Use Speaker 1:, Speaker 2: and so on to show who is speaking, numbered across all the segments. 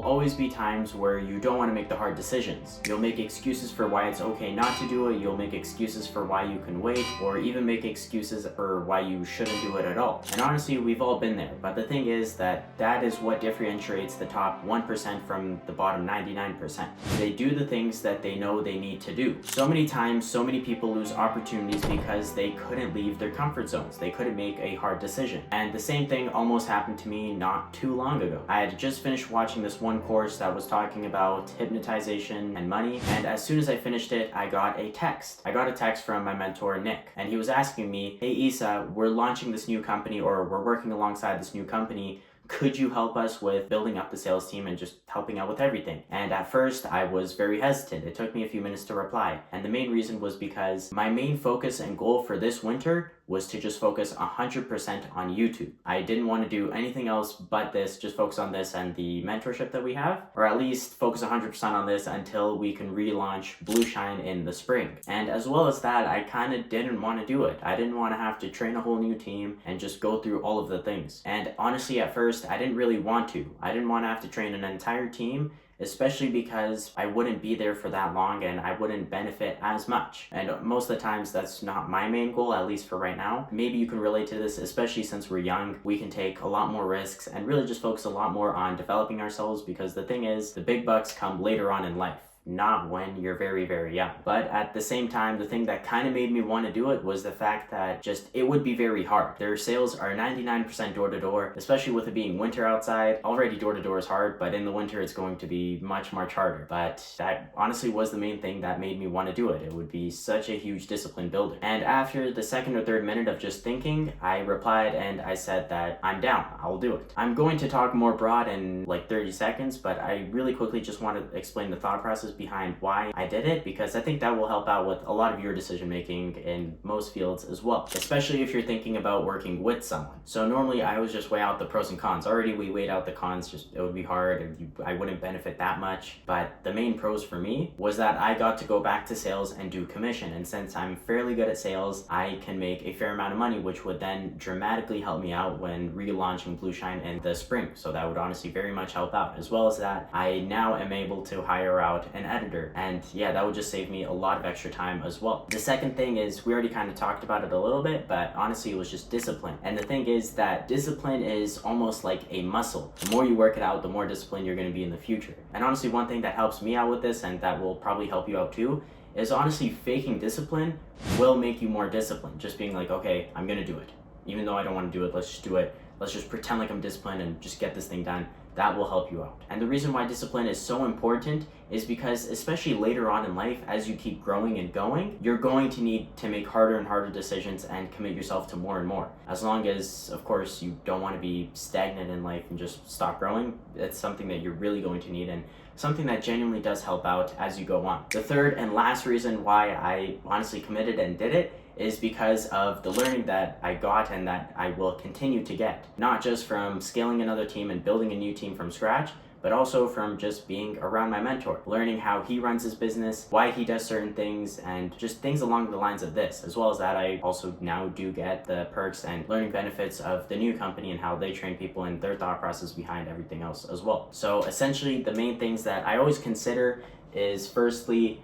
Speaker 1: always be times where you don't want to make the hard decisions. You'll make excuses for why it's okay not to do it, you'll make excuses for why you can wait, or even make excuses for why you shouldn't do it at all. And honestly, we've all been there, but the thing is that is what differentiates the top 1% from the bottom 99%. They do the things that they know they need to do. So many times, so many people lose opportunities because they couldn't leave their comfort zones. They couldn't make a hard decision. And the same thing almost happened to me not too long ago. I had just finished watching this one course that was talking about hypnotization and money, and as soon as I finished it, I got a text. I got a text from my mentor, Nick, and he was asking me, "Hey Issa, we're launching this new company, or we're working alongside this new company. Could you help us with building up the sales team and just helping out with everything?" And at first, I was very hesitant. It took me a few minutes to reply. And the main reason was because my main focus and goal for this winter was to just focus 100% on YouTube. I didn't want to do anything else but this, just focus on this and the mentorship that we have, or at least focus 100% on this until we can relaunch Blueshine in the spring. And as well as that, I kind of didn't want to do it. I didn't want to have to train a whole new team and just go through all of the things. And honestly, at first, I didn't really want to. I didn't want to have to train an entire team, especially because I wouldn't be there for that long and I wouldn't benefit as much. And most of the times that's not my main goal, at least for right now. Maybe you can relate to this, especially since we're young. We can take a lot more risks and really just focus a lot more on developing ourselves, because the thing is, the big bucks come later on in life, not when you're very, very young. But at the same time, the thing that kind of made me want to do it was the fact that just it would be very hard. Their sales are 99% door to door, especially with it being winter outside. Already door to door is hard, but in the winter it's going to be much harder. But that honestly was the main thing that made me want to do it. It would be such a huge discipline builder. And after the second or third minute of just thinking, I replied and I said that I'm down, I'll do it. I'm going to talk more broad in like 30 seconds, but I really quickly just want to explain the thought process behind why I did it, because I think that will help out with a lot of your decision making in most fields as well, especially if you're thinking about working with someone. So normally I always just weigh out the pros and cons. Already we weighed out the cons, just it would be hard and I wouldn't benefit that much. But the main pros for me was that I got to go back to sales and do commission, and since I'm fairly good at sales, I can make a fair amount of money, which would then dramatically help me out when relaunching Blueshine in the spring. So that would honestly very much help out. As well as that, I now am able to hire out an editor, and yeah, that would just save me a lot of extra time as well. The second thing is, we already kind of talked about it a little bit, but honestly it was just discipline. And the thing is that discipline is almost like a muscle. The more you work it out, the more disciplined you're going to be in the future. And honestly, one thing that helps me out with this, and that will probably help you out too, is honestly faking discipline will make you more disciplined. Just being like, okay, I'm going to do it. Even though I don't want to do it, let's just do it. Let's just pretend like I'm disciplined and just get this thing done. That will help you out. And the reason why discipline is so important is because, especially later on in life, as you keep growing and going, you're going to need to make harder and harder decisions and commit yourself to more and more. As long as, of course, you don't want to be stagnant in life and just stop growing, it's something that you're really going to need, and something that genuinely does help out as you go on. The third and last reason why I honestly committed and did it is because of the learning that I got and that I will continue to get. Not just from scaling another team and building a new team from scratch, but also from just being around my mentor, learning how he runs his business, why he does certain things, and just things along the lines of this. As well as that, I also now do get the perks and learning benefits of the new company and how they train people and their thought process behind everything else as well. So essentially, the main things that I always consider is, firstly,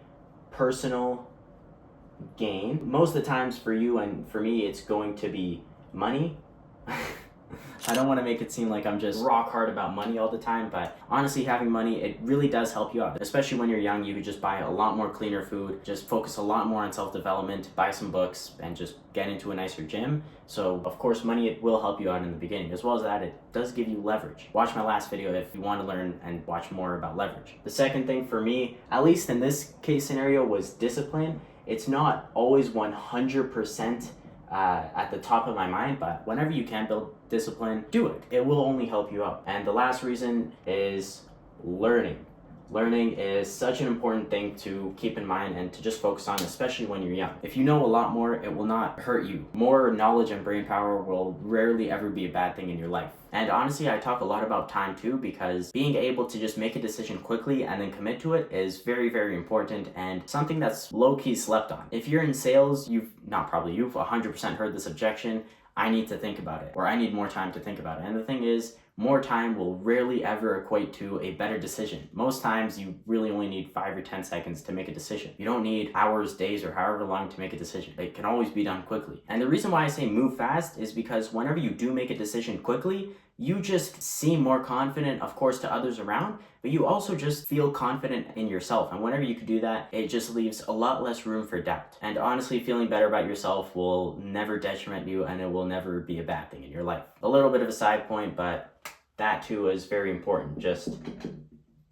Speaker 1: personal gain. Most of the times for you and for me, it's going to be money. I don't want to make it seem like I'm just rock hard about money all the time, but honestly, having money, it really does help you out. Especially when you're young, you could just buy a lot more cleaner food, just focus a lot more on self-development, buy some books, and just get into a nicer gym. So of course, money, it will help you out in the beginning. As well as that, it does give you leverage. Watch my last video if you want to learn and watch more about leverage. The second thing for me, at least in this case scenario, was discipline. It's not always 100% at the top of my mind, but whenever you can build discipline, do it. It will only help you out. And the last reason is learning. Learning is such an important thing to keep in mind and to just focus on, especially when you're young. If you know a lot more, it will not hurt you. More knowledge and brain power will rarely ever be a bad thing in your life. And honestly, I talk a lot about time too, because being able to just make a decision quickly and then commit to it is very important, and something that's low-key slept on. If you're in sales, you've 100% heard this objection: I need to think about it, or I need more time to think about it. And the thing is, more time will rarely ever equate to a better decision. Most times you really only need 5 or 10 seconds to make a decision. You don't need hours, days, or however long to make a decision. It can always be done quickly. And the reason why I say move fast is because whenever you do make a decision quickly, you just seem more confident, of course, to others around, but you also just feel confident in yourself. And whenever you can do that, it just leaves a lot less room for doubt. And honestly, feeling better about yourself will never detriment you, and it will never be a bad thing in your life. A little bit of a side point, but that too is very important. Just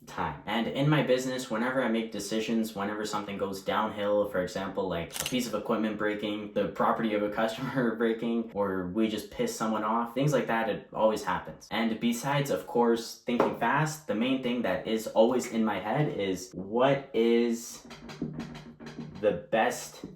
Speaker 1: time. And in my business, whenever I make decisions, whenever something goes downhill, for example, like a piece of equipment breaking, the property of a customer breaking, or we just piss someone off, things like that, it always happens. And besides, of course, thinking fast, the main thing that is always in my head is what is the best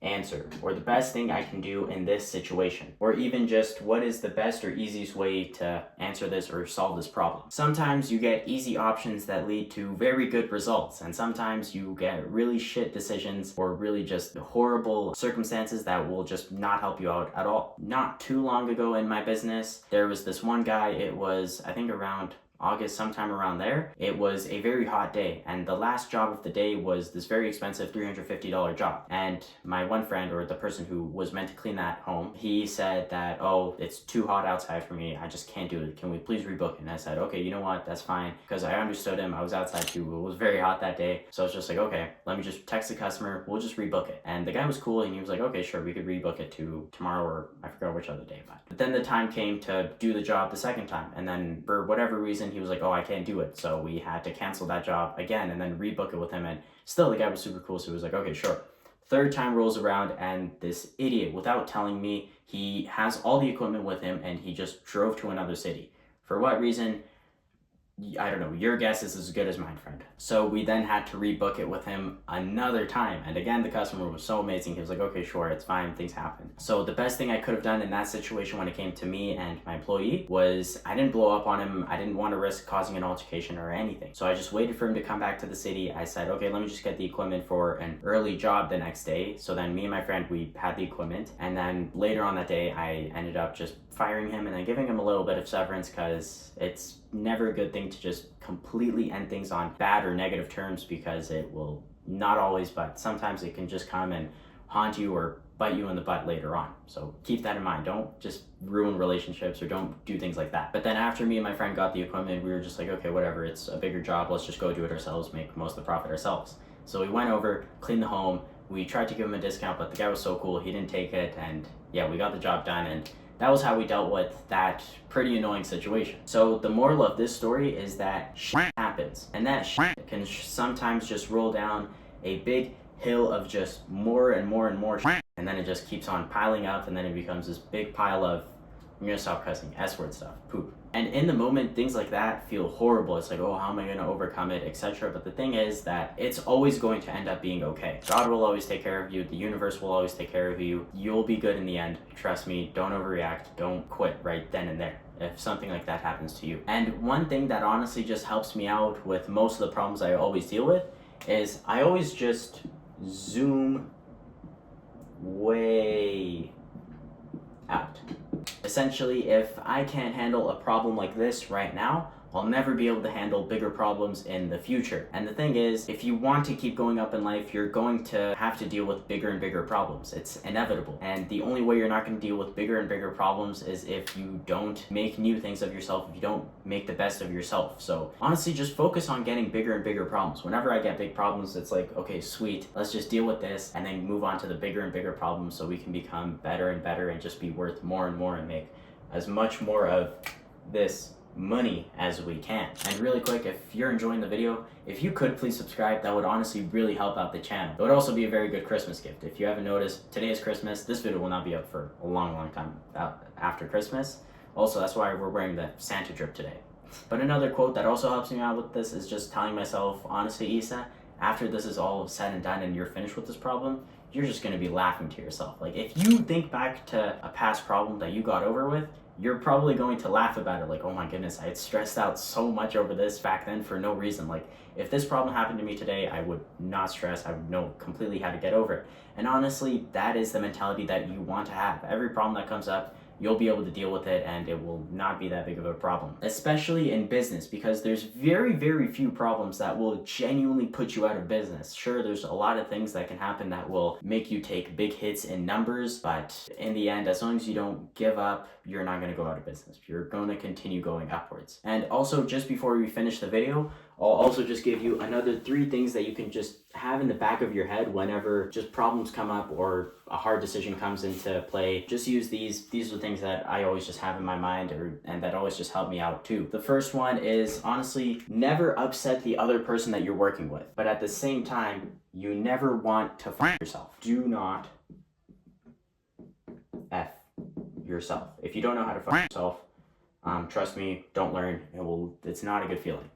Speaker 1: answer, or the best thing I can do in this situation, or even just what is the best or easiest way to answer this or solve this problem. Sometimes you get easy options that lead to very good results, and sometimes you get really shit decisions or really just horrible circumstances that will just not help you out at all. Not too long ago in my business, there was this one guy, it was I think around August, sometime around there. It was a very hot day, and the last job of the day was this very expensive $350 job. And my one friend, or the person who was meant to clean that home, he said that, oh, it's too hot outside for me, I just can't do it, can we please rebook it? And I said, okay, you know what, that's fine, because I understood him, I was outside too, it was very hot that day, so I was just like, okay, let me just text the customer, we'll just rebook it. And the guy was cool, and he was like, okay, sure, we could rebook it to tomorrow, or I forgot which other day. But then the time came to do the job the second time, and then for whatever reason, he was like, oh, I can't do it. So we had to cancel that job again and then rebook it with him. And still, the guy was super cool. So he was like, okay, sure. Third time rolls around, and this idiot, without telling me, he has all the equipment with him and he just drove to another city. For what reason? I don't know, your guess is as good as mine, friend. So we then had to rebook it with him another time. And again, the customer was so amazing. He was like, okay, sure, it's fine, things happen. So the best thing I could have done in that situation when it came to me and my employee was I didn't blow up on him. I didn't want to risk causing an altercation or anything. So I just waited for him to come back to the city. I said, okay, let me just get the equipment for an early job the next day. So then me and my friend, we had the equipment. And then later on that day, I ended up just firing him and then giving him a little bit of severance, because it's never a good thing to just completely end things on bad or negative terms, because it will not always, but sometimes it can just come and haunt you or bite you in the butt later on. So keep that in mind. Don't just ruin relationships or don't do things like that. But then after me and my friend got the equipment, we were just like, okay, whatever, it's a bigger job, let's just go do it ourselves, make most of the profit ourselves. So we went over, cleaned the home, we tried to give him a discount, but the guy was so cool, he didn't take it, and yeah, we got the job done, and that was how we dealt with that pretty annoying situation. So the moral of this story is that shit happens, and that shit can sometimes just roll down a big hill of just more and more and more shit, and then it just keeps on piling up, and then it becomes this big pile of, I'm gonna stop cussing, S-word stuff, poop. And in the moment, things like that feel horrible. It's like, oh, how am I gonna overcome it, etc. But the thing is that it's always going to end up being okay. God will always take care of you. The universe will always take care of you. You'll be good in the end. Trust me, don't overreact. Don't quit right then and there if something like that happens to you. And one thing that honestly just helps me out with most of the problems I always deal with is I always just zoom way out. Essentially, if I can't handle a problem like this right now, I'll never be able to handle bigger problems in the future. And the thing is, if you want to keep going up in life, you're going to have to deal with bigger and bigger problems. It's inevitable. And the only way you're not going to deal with bigger and bigger problems is if you don't make new things of yourself, if you don't make the best of yourself. So honestly, just focus on getting bigger and bigger problems. Whenever I get big problems, it's like, okay, sweet, let's just deal with this and then move on to the bigger and bigger problems so we can become better and better and just be worth more and more and make as much more of this money as we can. And really quick, if you're enjoying the video, if you could please subscribe, that would honestly really help out the channel. It would also be a very good Christmas gift. If you haven't noticed, today is Christmas. This video will not be up for a long time after Christmas. Also, that's why we're wearing the Santa drip today. But another quote that also helps me out with this is just telling myself, honestly, Issa, after this is all said and done and you're finished with this problem, you're just gonna be laughing to yourself. Like, if you think back to a past problem that you got over with, you're probably going to laugh about it, like, oh my goodness, I had stressed out so much over this back then for no reason. Like, if this problem happened to me today, I would not stress, I would know completely how to get over it. And honestly, that is the mentality that you want to have. Every problem that comes up, you'll be able to deal with it and it will not be that big of a problem. Especially in business, because there's very, very few problems that will genuinely put you out of business. Sure, there's a lot of things that can happen that will make you take big hits in numbers, but in the end, as long as you don't give up, you're not going to go out of business. You're going to continue going upwards. And also, just before we finish the video, I'll also just give you another 3 things that you can just have in the back of your head whenever just problems come up or a hard decision comes into play. Just use these. These are things that I always just have in my mind and that always just help me out too. The first one is, honestly, never upset the other person that you're working with. But at the same time, you never want to f yourself. Do not F yourself. If you don't know how to f yourself, trust me, don't learn. It's not a good feeling.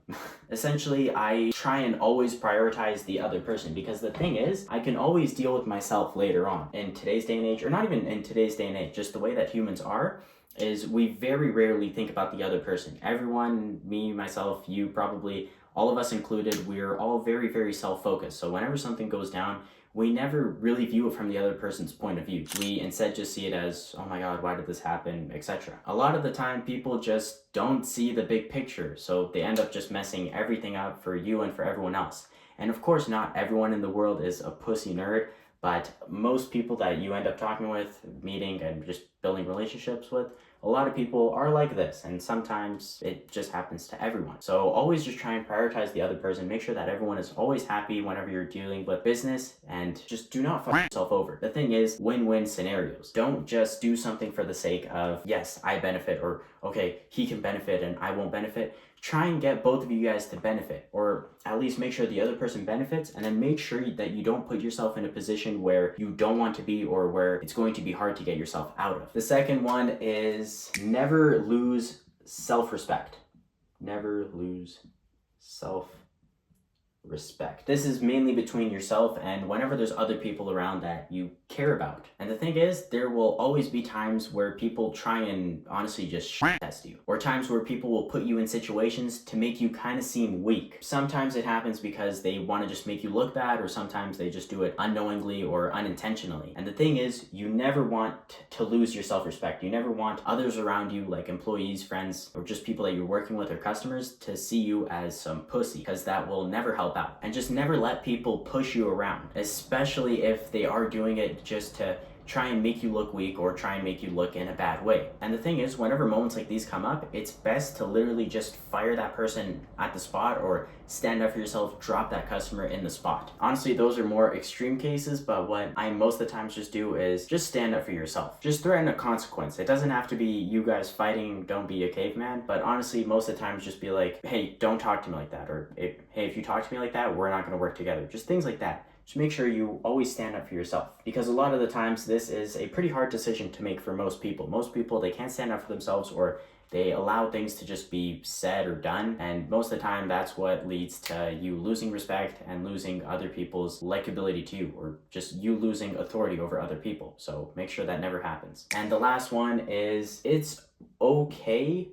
Speaker 1: Essentially, I try and always prioritize the other person, because the thing is, I can always deal with myself later on. In today's day and age, or not even in today's day and age, just the way that humans are, is we very rarely think about the other person. Everyone, me, myself, you probably, all of us included, we're all very, very self-focused. So whenever something goes down, we never really view it from the other person's point of view. We instead just see it as, oh my God, why did this happen, etc. A lot of the time, people just don't see the big picture, so they end up just messing everything up for you and for everyone else. And of course, not everyone in the world is a pussy nerd, but most people that you end up talking with, meeting, and just building relationships with, a lot of people are like this, and sometimes it just happens to everyone. So always just try and prioritize the other person. Make sure that everyone is always happy whenever you're dealing with business, and just do not fuck yourself over. The thing is, win-win scenarios. Don't just do something for the sake of, yes, I benefit, or okay, he can benefit and I won't benefit. Try and get both of you guys to benefit, or at least make sure the other person benefits, and then make sure that you don't put yourself in a position where you don't want to be or where it's going to be hard to get yourself out of. The second one is never lose self-respect. Never lose self-respect. This is mainly between yourself and whenever there's other people around that you care about. And the thing is, there will always be times where people try and honestly just shit test you, or times where people will put you in situations to make you kind of seem weak. Sometimes it happens because they want to just make you look bad, or sometimes they just do it unknowingly or unintentionally. And the thing is, you never want to lose your self-respect. You never want others around you, like employees, friends, or just people that you're working with or customers, to see you as some pussy, because that will never help out. And just never let people push you around, especially if they are doing it just to try and make you look weak or try and make you look in a bad way. And the thing is, whenever moments like these come up, it's best to literally just fire that person at the spot, or stand up for yourself, drop that customer in the spot. Honestly, those are more extreme cases, but what I most of the times just do is just stand up for yourself. Just threaten a consequence. It doesn't have to be you guys fighting, don't be a caveman, but honestly, most of the times just be like, hey, don't talk to me like that, or hey, if you talk to me like that, we're not gonna work together. Just things like that. Just make sure you always stand up for yourself, because a lot of the times this is a pretty hard decision to make for most people. Most people, they can't stand up for themselves, or they allow things to just be said or done, and most of the time that's what leads to you losing respect and losing other people's likability to you, or just you losing authority over other people. So make sure that never happens. And the last one is, it's okay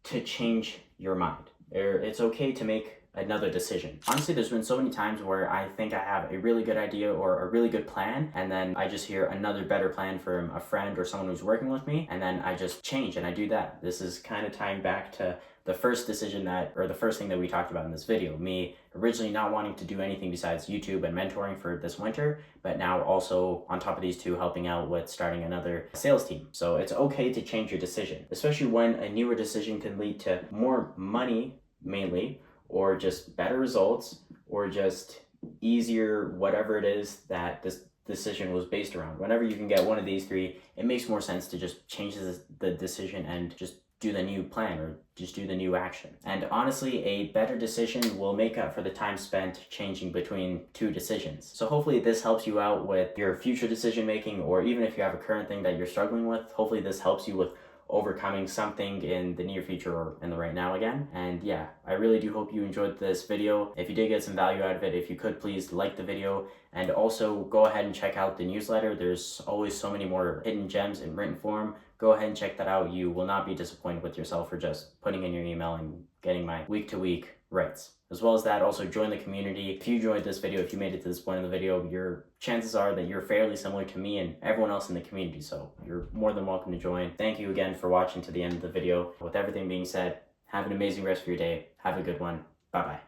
Speaker 1: to change your mind, or it's okay to make another decision. Honestly, there's been so many times where I think I have a really good idea or a really good plan, and then I just hear another better plan from a friend or someone who's working with me, and then I just change and I do that. This is kind of tying back to the first decision or the first thing that we talked about in this video, me originally not wanting to do anything besides YouTube and mentoring for this winter, but now also on top of these two, helping out with starting another sales team. So it's okay to change your decision, especially when a newer decision can lead to more money mainly, or just better results, or just easier whatever it is that this decision was based around. Whenever you can get one of these 3, it makes more sense to just change the decision and just do the new plan, or just do the new action. And honestly, a better decision will make up for the time spent changing between 2 decisions. So hopefully this helps you out with your future decision making, or even if you have a current thing that you're struggling with, hopefully this helps you with overcoming something in the near future or in the right now again. And yeah, I really do hope you enjoyed this video. If you did get some value out of it, if you could please like the video, and also go ahead and check out the newsletter. There's always so many more hidden gems in written form. Go ahead and check that out. You will not be disappointed with yourself for just putting in your email and getting my week-to-week rights. As well as that, also join the community. If you enjoyed this video, if you made it to this point in the video, your chances are that you're fairly similar to me and everyone else in the community, so you're more than welcome to join. Thank you again for watching to the end of the video. With everything being said, have an amazing rest of your day. Have a good one. Bye-bye.